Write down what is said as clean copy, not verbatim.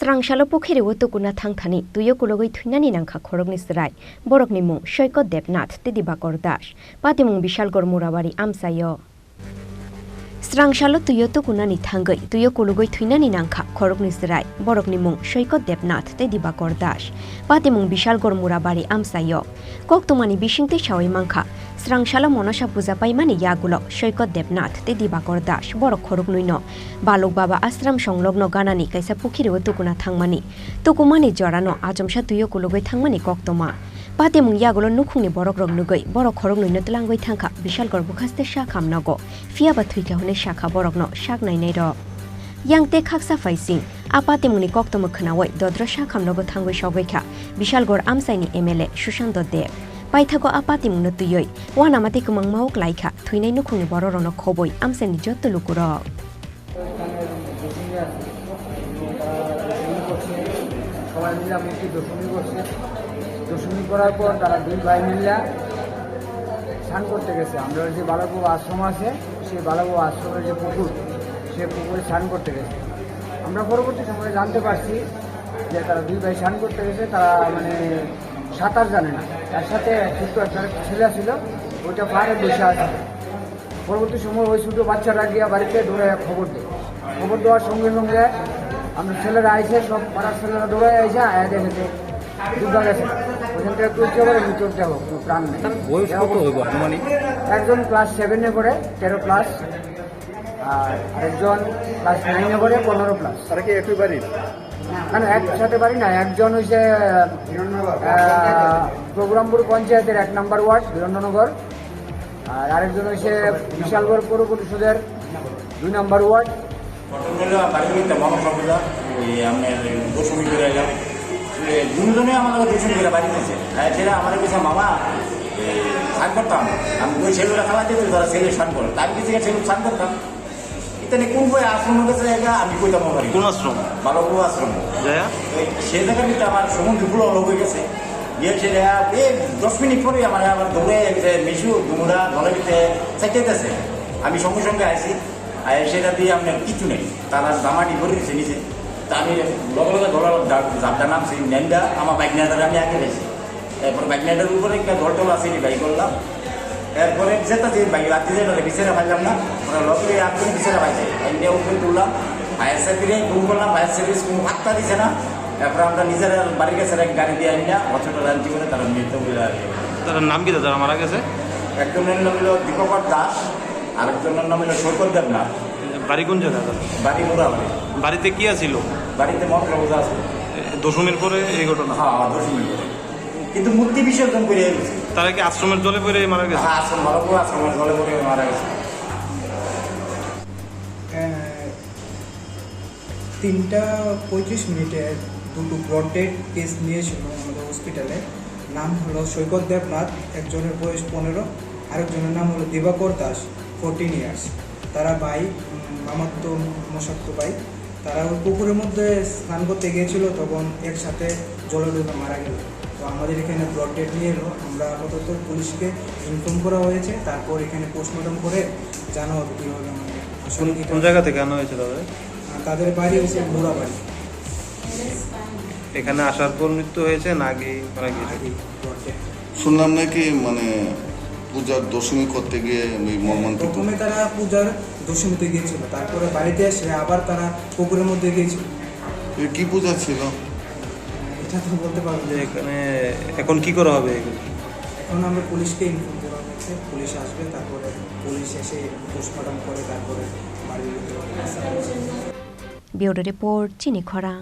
Saikat Pukhirio Tukuna Thangthani, Twio Kulukwi Thwina Nangkha Khorang Nisrai, Borok Nimung, Saikat Debath, Dibakar dash, Patimung Bishal Gormurabari Amsayo. Srangshalo Twio Tukuna ni Thangai, Twio Kulukwi Thwina Nangkha Khorang Nisrai, Borok Nimung, Saikat Debath, Dibakar dash, Patimung Bishal Gormurabari Amsayo. Koktumani Bishingte Shawi Mankha, Srangshalo Monasha Puzapaimani Yagulo, Saikat Debath, Dibakar dash, Borok Khorang Nuino, Balok Baba Asram Songlogno Ganani, Kaisa Pukhirio Tukuna Thangmani, Tukumani Jorano, Ajamsha Twio Kulukwi Thangmani Koktoma. Patimung Yagulo Nukuni Borok Rognugoi, Borok Khorang Nuino Tlangoi Thangka, Bishal Gorbukaste Shakam Nago, Fia Batwika Hune Shaka Borokno, Shak Nainero. Yang te Kaksa Faising, Apatimuni Koktoma Kanawai, Dodra Shakam Nago Tangoi Shogweka, Bishal Gor Amsaini MLA, Shushanto Dev. Paithago Apatimung no Tuyoi, Wana Matikumang Mauk Laika, Thwina Nukuni Bororono Koboi, Amsani Joto Lukuro. Dashami করার পর তারা দুই ভাই মিলে স্নান করতে গেছে। আমরা যে বালাবু আশ্রম আছে সেই বালাবু আশ্রমের যে পুকুর সেই পুকুরে স্নান করতে গেছে। আমরা পরবর্তী সময়ে জানতে পারছি যে তারা দুই ভাই স্নান করতে গেছে, তারা মানে সাঁতার জানে না। তার সাথে ছোট্ট একটা ছেলে ছিল, ওইটা পাহাড়ে বসে আছে। পরবর্তী সময় ওই ছোটো বাচ্চারা গিয়ে বাড়িতে দৌড়ে খবর দেয়। খবর দেওয়ার সঙ্গে সঙ্গে আমরা ছেলেরা আইসে, সব পাড়ার ছেলেরা দৌড়ে আইসে আয়া দেখেছে দুর্গা গেছে। ওখান থেকে তুলতে পারে মৃতদেহ, প্রাণ নেই। একজন ক্লাস 7-এ পড়ে 13+, আর আরেকজন ক্লাস 9-এ পড়ে 15+। তারা কি একই বাড়ির? না, একসাথে বাড়ি না। একজন হচ্ছে প্রোগ্রামপুর পঞ্চায়েতের 1 নম্বর ওয়ার্ড বীরেন্দ্রনগর, আর আরেকজন হচ্ছে বিশালগড় পৌর পরিষদের 2 নম্বর ওয়ার্ড। দুজনে আমাদের দূষণ করে বাড়ি দিয়েছে। ছেলে আমার কাছে মামা স্নান করতাম, আমি ওই ছেলেরা খেলা দিত, তারা ছেলে স্নান করে, তার কিছু ছেলে স্নান করতাম। ইত্যাদি কোন বই আশ্রম গেছে আমি কইতাম আমার কোন আশ্রম, বালকপুর আশ্রম। সে জায়গার ভিতরে আমার সমুদ্র ফুল হয়ে গেছে। গিয়ে ছেলে 10 মিনিট পরে আমার আবার দৌড়ে মিশু ডুমুরা ঘরের ভিতরে চাইতেছে। আমি সঙ্গে সঙ্গে আসি, সেটা দিয়ে আপনার কিছু নেই, তারা জামাটি ভরে দিচ্ছে নিচে। তা আমি লগে লগে ধরার জাপটা নামছি, নেনটা আমার বাইক নেটারে আমি আগে গেছি। এরপর বাইক নেটার উপরে একটা ঘরটল আছে, বাইক করলাম। এরপরে যেটা যে বাইক রাত্রি যেটা বিছানা পাইলাম না, ওরা লগে আপনি বিছানা পাইছে, এনে উপরে তুললাম। ফায়ার সার্ভিসে ফোন করলাম, ফায়ার সার্ভিস কোনো ভাত্তা দিচ্ছে না। এরপর আমরা নিজেরা বাড়ির কাছে এক গাড়ি দিয়ে আনি না, হসপিটাল আনছি করে তারা মৃত্যু বলে। তার নাম কি দাদা মারা গেছে? একজনের নাম হলো দীপকর দাস, আরেকজনের নাম হলো সৈকত দেবনাথ। বাড়ি কোন জায়গায়? বাড়ি মোড়াবাড়ি। বাড়িতে কি আছিল? বাড়িতে মশলা বোঝা আছে। দশমীর পরে এই ঘটনা? হ্যাঁ, দশমীর পরে, কিন্তু মূর্তি বিসর্জন করে গেছে। তারা কি আশ্রমের জলে পড়ে মারা গেছে? হ্যাঁ, আশ্রম ভালো করে আশ্রমের জলে পড়ে মারা গেছে। 3:35 দুটো ব্রড ডেড কেস নিয়েছিল আমাদের হসপিটালে। নাম হলো সৈকত দেবনাথ, একজনের বয়স 15, আরেকজনের নাম হলো দেবাকর দাস, 14 ইয়ার্স। তারা ভাই, মামাতো মশাক্ত ভাই। তারা ওই পুকুরের মধ্যে স্নান করতে গিয়েছিল, তখন একসাথে জলে ডুবে মারা গেল। তো আমাদের এখানে ব্লড ডেড নিয়ে এলো। আমরা আপাতত পুলিশকে ইনফর্ম করা হয়েছে, তারপর এখানে পোস্টমর্টম করে জানা হবে কীভাবে আমাদের আসলে কোন জায়গা থেকে আনা হয়েছে তাদের? তাদের বাড়ি হচ্ছে মোড়াবাড়ি। এখানে আসার পর মৃত্যু হয়েছে না আগে মারা গিয়েছে? শুনলাম নাকি মানে পূজার দশমী করতে গিয়ে মর্মান্তিক। প্রথমে তারা পূজার দশমীতে গিয়েছিল, তারপরে বাড়িতে এসে আবার তারা পুকুরের মধ্যে গিয়েছিল। কি পূজা ছিল এটা তো বলতে পারবো যে এখানে এখন কি করা হবে? এখন আমরা পুলিশকে ইনফর্ম করা হয়েছে, পুলিশ আসবে, তারপরে পুলিশ এসে পোস্টমর্টম করে তারপরে বাড়ির ব্যুরো রিপোর্ট, চিনি খরাং।